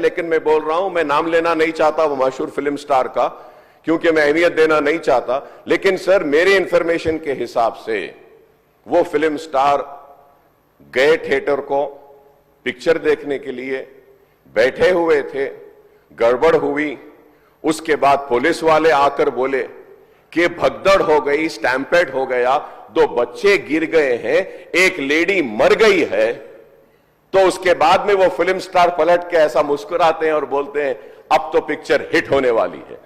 लेकिन मैं बोल रहा हूं, मैं नाम लेना नहीं चाहता वो मशहूर फिल्म स्टार का, क्योंकि मैं अहमियत देना नहीं चाहता। लेकिन सर, मेरे इंफॉर्मेशन के हिसाब से वो फिल्म स्टार गए थिएटर को पिक्चर देखने के लिए, बैठे हुए थे, गड़बड़ हुई, उसके बाद पुलिस वाले आकर बोले कि भगदड़ हो गई, स्टैम्पेड हो गया, 2 बच्चे गिर गए हैं, एक लेडी मर गई है। तो उसके बाद में वो फिल्म स्टार पलट के ऐसा मुस्कुराते हैं और बोलते हैं अब तो पिक्चर हिट होने वाली है।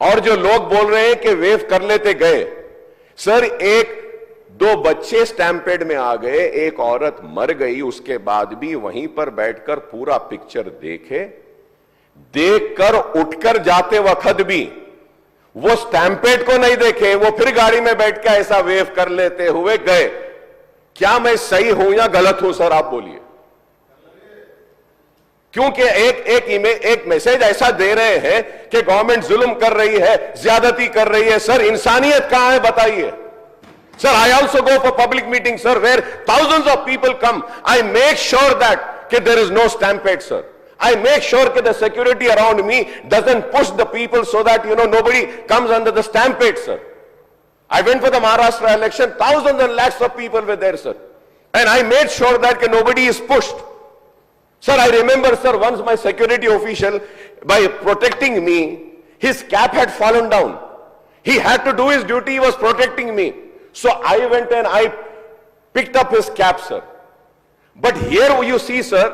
और जो लोग बोल रहे हैं कि वेव कर लेते गए, सर 1-2 बच्चे स्टैम्पेड में आ गए, एक औरत मर गई, उसके बाद भी वहीं पर बैठकर पूरा पिक्चर देखकर उठकर जाते वक्त भी वो स्टैम्पेड को नहीं देखे, वो फिर गाड़ी में बैठ के ऐसा वेव कर लेते हुए गए। क्या मैं सही हूं या गलत हूं सर, आप बोलिए? क्योंकि एक मैसेज ऐसा दे रहे हैं कि गवर्नमेंट जुल्म कर रही है, ज्यादती कर रही है। सर, इंसानियत कहां है बताइए? Sir, I also go for public meetings, sir, where thousands of people come. I make sure that there is no stampede, sir. I make sure that the security around me doesn't push the people so that, nobody comes under the stampede, sir. I went for the Maharashtra election, thousands and lakhs of people were there, sir. And I made sure that nobody is pushed. Sir, I remember, sir, once my security official, by protecting me, his cap had fallen down. He had to do his duty, he was protecting me. So I went and I picked up his cap, sir. But here you see, sir,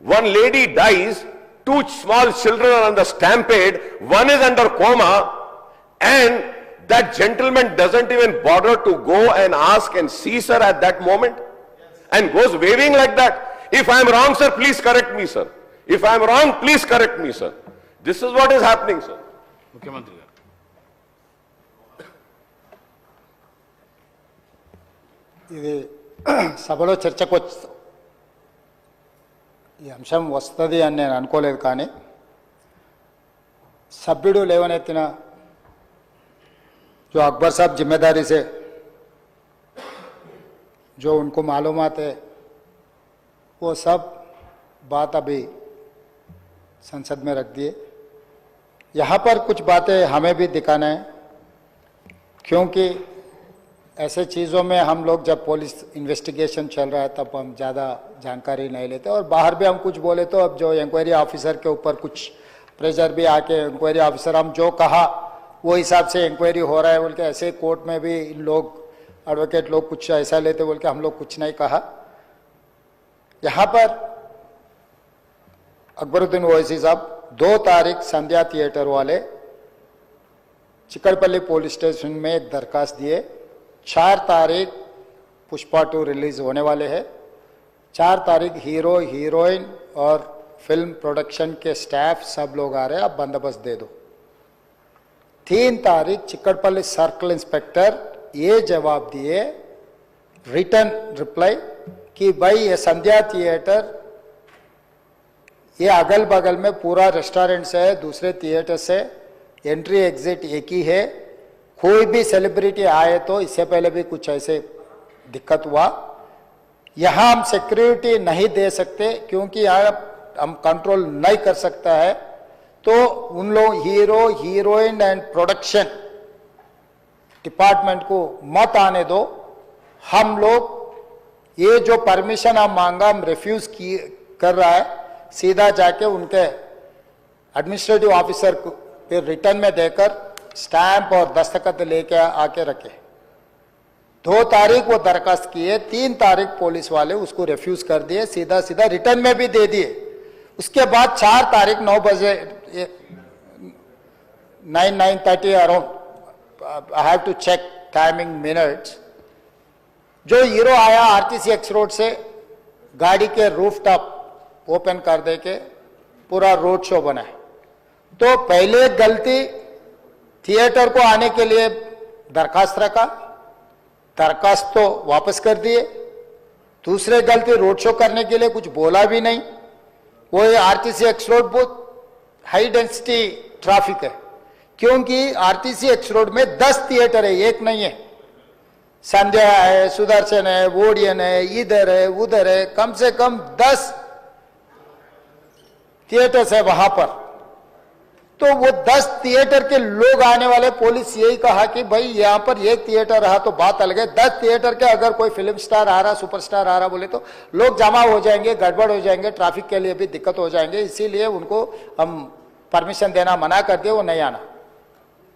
one lady dies, 2 small children are on the stampede, one is under coma, and that gentleman doesn't even bother to go and ask and see, sir, at that moment, and goes waving like that. If I am wrong, sir, please correct me, sir. If I am wrong, please correct me, sir. This is what is happening, sir. Mukhyamantri. ఇది సభలో చర్చకు ఈ అంశం వస్తుంది అని నేను అనుకోలేదు, కానీ సభ్యుడు లేవనెత్తిన जो अकबर साहब जिम्मेदारी से जो उनको मालूमात है वो सब बात अभी संसद में रख दिए। यहाँ पर कुछ बातें हमें भी दिखाना है, क्योंकि ऐसे चीज़ों में हम लोग जब पुलिस इन्वेस्टिगेशन चल रहा है तब हम ज़्यादा जानकारी नहीं लेते, और बाहर भी हम कुछ बोले तो अब जो इंक्वायरी ऑफिसर के ऊपर कुछ प्रेशर भी आके इंक्वायरी ऑफिसर हम जो कहा वो हिसाब से इंक्वायरी हो रहा है बोल के, ऐसे कोर्ट में भी इन लोग एडवोकेट लोग कुछ ऐसा लेते बोल के हम लोग कुछ नहीं कहा। यहाँ पर अकबरुद्दीन ओवैसी साहब 2 तारीख संध्या थिएटर वाले चिकड़पल्ली पुलिस स्टेशन में एक दरखास्त दिए। 4 तारीख पुष्पा 2 रिलीज होने वाले हैं। 4 तारीख हीरो हीरोइन और फिल्म प्रोडक्शन के स्टाफ सब लोग आ रहे हैं, आप बंदोबस्त दे दो। 3 तारीख चिकड़पल्ली सर्कल इंस्पेक्टर ये जवाब दिए, रिटर्न रिप्लाई, कि भाई ये संध्या थिएटर ये अगल बगल में पूरा रेस्टोरेंट से है, दूसरे थिएटर से एंट्री एग्जिट एक ही है, कोई भी सेलिब्रिटी आए तो इससे पहले भी कुछ ऐसे दिक्कत हुआ, यहाँ हम सिक्योरिटी नहीं दे सकते क्योंकि यहाँ हम कंट्रोल नहीं कर सकता है, तो उन लोग hero heroine and production department को मत आने दो। हम लोग ये जो परमिशन हम मांगा हम रिफ्यूज कर रहा है, सीधा जाके उनके एडमिनिस्ट्रेटिव ऑफिसर को फिर रिटर्न में देकर स्टैंप और दस्तखत लेके आके रखे। 2 तारीख वो दरखास्त किए, 3 तारीख पुलिस वाले उसको रिफ्यूज कर दिए, सीधा सीधा रिटर्न में भी दे दिए। उसके बाद 4 तारीख 9 बजे 9:30 around, I have to check timing minutes, जो हीरो आया आरटीसी एक्स रोड से गाड़ी के रूफ टॉप ओपन कर दे के पूरा रोड शो बना है। तो पहले गलती थिएटर को आने के लिए दरखास्त रखा, दरखास्त तो वापस कर दिए। दूसरे गलती रोड शो करने के लिए कुछ बोला भी नहीं। वो आरटीसी एक्स रोड बहुत हाई डेंसिटी ट्रैफिक है, क्योंकि आरटीसी एक्स रोड में 10 थिएटर है, एक नहीं है। संध्या है, सुदर्शन है, वोडियन है, इधर है उधर है, कम से कम 10 थिएटर्स है वहां पर, तो वो 10 थिएटर के लोग आने वाले, पुलिस यही कहा कि भाई यहां पर एक थिएटर रहा तो बात अलग है, 10 थिएटर के अगर कोई फिल्म स्टार आ रहा, सुपरस्टार आ रहा बोले तो लोग जमा हो जाएंगे, गड़बड़ हो जाएंगे, ट्रैफिक के लिए भी दिक्कत हो जाएंगे, इसीलिए उनको हम परमिशन देना मना कर दिए, वो नहीं आना।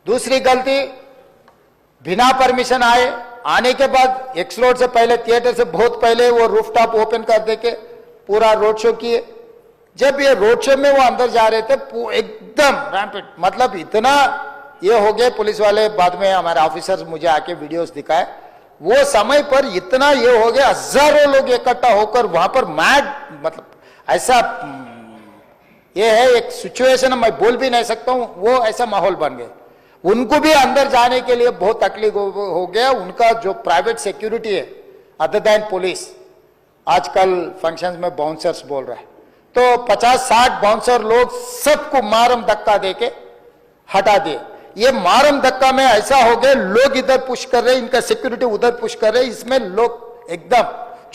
दूसरी गलती, बिना परमिशन आने के बाद एक्स रोड से पहले, थिएटर से बहुत पहले वो रूफटॉप ओपन कर देके पूरा रोड शो किए। जब ये रोड शो में वो अंदर जा रहे थे एकदम रैंपेड, मतलब इतना ये हो गए, पुलिस वाले बाद में हमारे ऑफिसर्स मुझे आके वीडियोस दिखाए, वो समय पर इतना ये हो गया, हजारों लोग इकट्ठा होकर वहां पर मैड, मतलब ऐसा ये है एक सिचुएशन, मैं बोल भी नहीं सकता हूं, वो ऐसा माहौल बन गया। उनको भी अंदर जाने के लिए बहुत तकलीफ हो गया। उनका जो प्राइवेट सिक्योरिटी है अदर देन पुलिस, आजकल फंक्शंस में बाउंसर्स बोल रहा है, तो 50-60 बाउंसर लोग सबको मारम धक्का देके हटा दिए। ये मारम धक्का में ऐसा हो गया, लोग इधर पुश कर रहे, इनका सिक्योरिटी उधर पुश कर रहे, इसमें लोग एकदम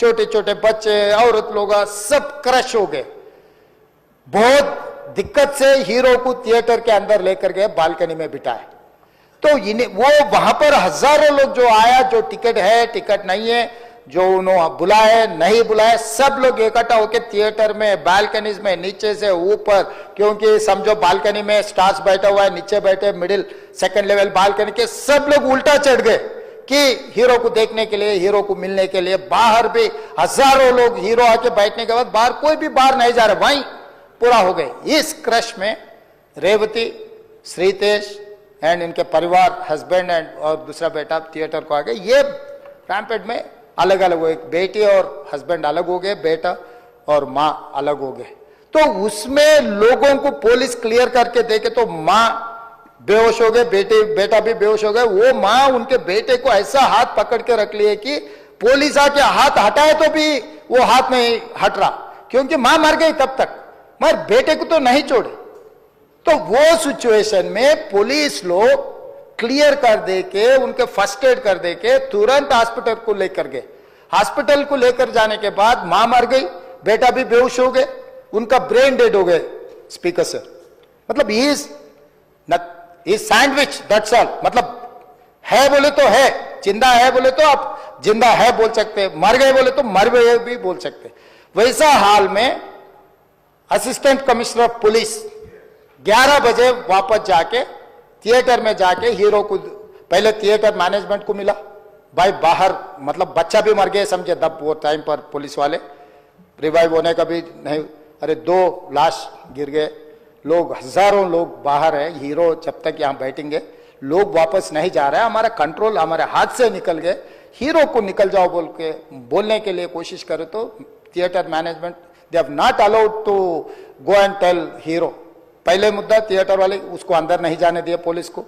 छोटे छोटे बच्चे, औरत लोग सब क्रश हो गए। बहुत दिक्कत से हीरो को थिएटर के अंदर लेकर गए, बालकनी में बिठाए, तो इन्हें वो वहां पर हजारों लोग जो आया, जो टिकट है टिकट नहीं है, जो उन्होंने बुलाए नहीं बुलाए, सब लोग इकट्ठा होकर थिएटर में, बालकनीज में, नीचे से ऊपर, क्योंकि समझो बालकनी में स्टार्स बैठा हुआ है, नीचे बैठे मिडिल सेकंड लेवल बालकनी के सब लोग उल्टा चढ़ गए कि हीरो को देखने के लिए, हीरो को मिलने के लिए। बाहर भी हजारों लोग, हीरो आके बैठने के बाद बाहर कोई भी बाहर नहीं जा रहा, वहीं पूरा हो गए। इस क्रश में रेवती, श्रीतेश एंड इनके परिवार, हस्बैंड एंड और दूसरा बेटा थिएटर को आ गए। ये रैम्पेड में अलग अलग हो, एक बेटी और हस्बैंड अलग हो गए, बेटा और माँ अलग हो गए। तो उसमें लोगों को पुलिस क्लियर करके देखे तो माँ बेहोश हो गए, बेटा भी बेहोश हो गए। वो माँ उनके बेटे को ऐसा हाथ पकड़ के रख लिए कि पुलिस आके हाथ हटाए तो भी वो हाथ नहीं हट रहा, क्योंकि माँ मर गई तब तक, मगर बेटे को तो नहीं छोड़े। तो वो सिचुएशन में पुलिस लोग क्लियर कर दे के, उनके फर्स्ट एड कर दे के तुरंत हॉस्पिटल को लेकर गए। हॉस्पिटल को लेकर जाने के बाद मां मर गई, बेटा भी बेहोश हो गए, उनका ब्रेन डेड हो गए स्पीकर से। मतलब इज सैंडविच, दैट्स ऑल। मतलब है बोले तो है, जिंदा है बोले तो आप जिंदा है बोल सकते, मर गए बोले तो मर गए भी बोल सकते। वैसा हाल में असिस्टेंट कमिश्नर ऑफ पुलिस 11 बजे वापस जाके थिएटर में जाके हीरो को, पहले थिएटर मैनेजमेंट को मिला, भाई बाहर, मतलब बच्चा भी मर गया समझे तब वो टाइम पर पुलिस वाले, रिवाइव होने का भी नहीं, अरे 2 लाश गिर गए, लोग हजारों लोग बाहर है, हीरो जब तक यहाँ बैठेंगे, लोग वापस नहीं जा रहे हैं, हमारा कंट्रोल हमारे हाथ से निकल गए, हीरो को निकल जाओ बोल के बोलने के लिए कोशिश करे तो theatre management they have not allowed to go and tell hero. पहले मुद्दा थिएटर वाले उसको अंदर नहीं जाने दिए पुलिस को।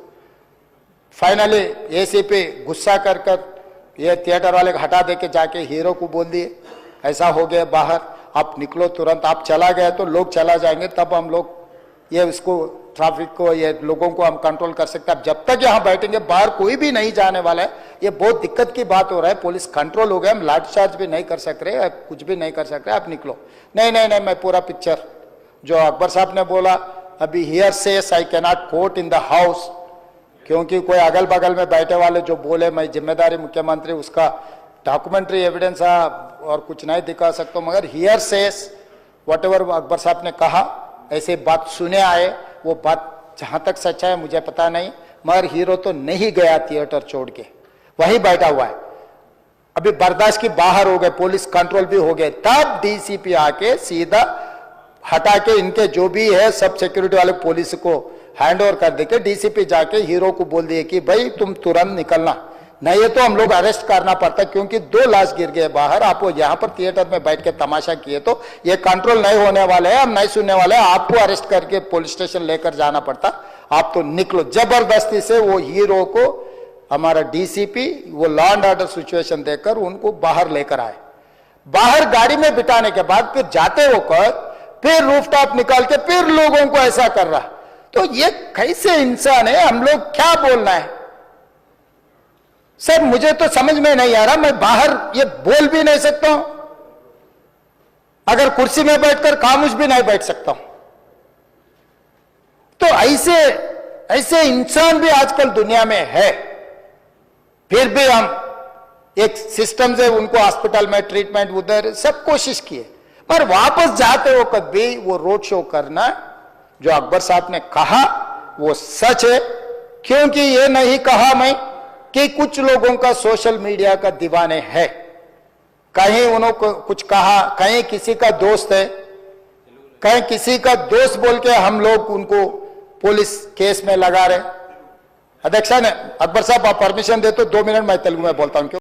फाइनली एसीपी गुस्सा कर ये थिएटर वाले को हटा दे के जाके हीरो को बोल दिए ऐसा हो गया बाहर, आप निकलो तुरंत, आप चला गए तो लोग चला जाएंगे, तब हम लोग ये उसको ट्रैफिक को, ये लोगों को हम कंट्रोल कर सकते हैं। जब तक यहाँ बैठेंगे बाहर कोई भी नहीं जाने वाला है, ये बहुत दिक्कत की बात हो रहा है। पुलिस कंट्रोल हो गया, हम लाठीचार्ज भी नहीं कर सक रहे, कुछ भी नहीं कर सक रहे, आप निकलो। नहीं नहीं नहीं, मैं पूरा पिक्चर जो अकबर साहब ने बोला, अभी hearsays I can not quote in the house, क्योंकि कोई अगल बगल में बैठे वाले जो बोले मैं जिम्मेदारी मुख्यमंत्री, उसका डॉक्यूमेंट्री एविडेंस और कुछ नहीं दिखा सकता, मगर hearsays whatever Akbar साहब ने कहा, ऐसे बात सुने आए, वो बात जहां तक सच्चा है मुझे पता नहीं, मगर हीरो तो नहीं गया थिएटर छोड़ के, वहीं बैठा हुआ है। अभी बर्दाश्त की बाहर हो गए, पुलिस कंट्रोल भी हो गए, तब डीसीपी आके सीधा हटा के इनके जो भी है सब सिक्योरिटी वाले पुलिस को हैंड ओवर कर देके डीसीपी जाके हीरो को बोल दिए कि भाई तुम तुरंत निकलना, नहीं है तो हम लोग अरेस्ट करना पड़ता, क्योंकि 2 लाश गिर गए बाहर, आप यहाँ पर थिएटर में बैठ के तमाशा किए तो ये कंट्रोल नहीं होने वाले हैं, हम नहीं सुनने वाले हैं, आपको अरेस्ट करके पुलिस स्टेशन लेकर जाना पड़ता, आप तो निकलो। जबरदस्ती से वो हीरो को हमारा डीसीपी वो लॉ एंड ऑर्डर सिचुएशन देकर उनको बाहर लेकर आए। बाहर गाड़ी में बिठाने के बाद फिर जाते होकर फिर रूफटॉप निकाल के फिर लोगों को ऐसा कर रहा, तो ये कैसे इंसान है, हम लोग क्या बोलना है सर, मुझे तो समझ में नहीं आ रहा। मैं बाहर ये बोल भी नहीं सकता हूं, अगर कुर्सी में बैठकर खामोश भी नहीं बैठ सकता हूं, ऐसे ऐसे इंसान भी आजकल दुनिया में है, फिर भी हम एक सिस्टम से उनको हॉस्पिटल में ट्रीटमेंट उधर सब कोशिश किए, पर वापस जाते हो कभी वो रोड शो करना जो अकबर साहब ने कहा वो सच है। क्योंकि ये नहीं कहा मैं कि कुछ लोगों का सोशल मीडिया का दीवाने है, कहीं उन्होंने कुछ कहा, कहीं किसी का दोस्त है, कहीं किसी का दोस्त बोल के हम लोग उनको पुलिस केस में लगा रहे। अध्यक्षा ने अकबर साहब आप परमिशन दे तो 2 मिनट मैं तेलुगु में बोलता हूं।